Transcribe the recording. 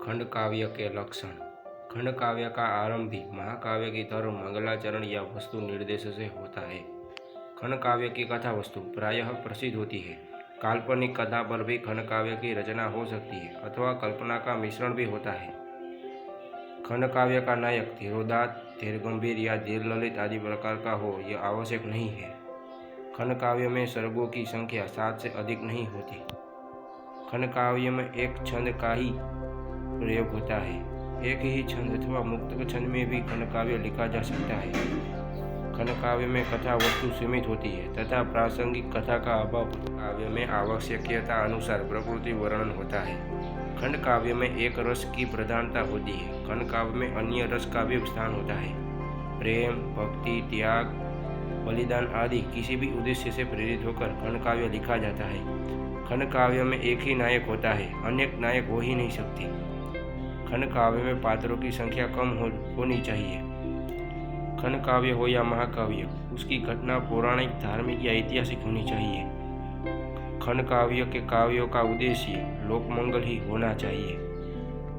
खंड काव्य के लक्षण। खंड काव्य का आरंभ भी महाकाव्य की तरह मंगलाचरण या वस्तु निर्देश से होता है। खंड काव्य की कथा वस्तु प्रायः प्रसिद्ध होती है। काल्पनिक कथा पर भी खंड काव्य की रचना हो सकती है अथवा कल्पना का मिश्रण भी होता है। खंड काव्य का नायक धीरोदात्त, धीर गंभीर या धीर ललित आदि प्रकार का हो यह आवश्यक नहीं है। खंड काव्य में सर्गों की संख्या 7 से अधिक नहीं होती। खंड काव्य में एक छंद का ही प्रयोग होता है। एक ही छंद अथवा मुक्त छंद में भी खंड काव्य लिखा जा सकता है। खंड काव्य में कथा वस्तु सीमित होती है तथा प्रासंगिक कथा का अभाव। काव्य में आवश्यकता अनुसार प्रकृति वर्णन होता है। खंड काव्य में एक रस की प्रधानता होती है। खंड काव्य में अन्य रस का भी स्थान होता है। प्रेम, भक्ति, त्याग, बलिदान आदि किसी भी उद्देश्य से प्रेरित होकर खंड काव्य लिखा जाता है। खंड काव्य में एक ही नायक होता है, अनेक नायक हो ही नहीं सकते। खंड काव्य में पात्रों की संख्या कम होनी चाहिए। खंड काव्य हो या महाकाव्य, उसकी घटना पौराणिक, धार्मिक या ऐतिहासिक होनी चाहिए। खंड काव्य के काव्यों का उद्देश्य लोकमंगल ही होना चाहिए।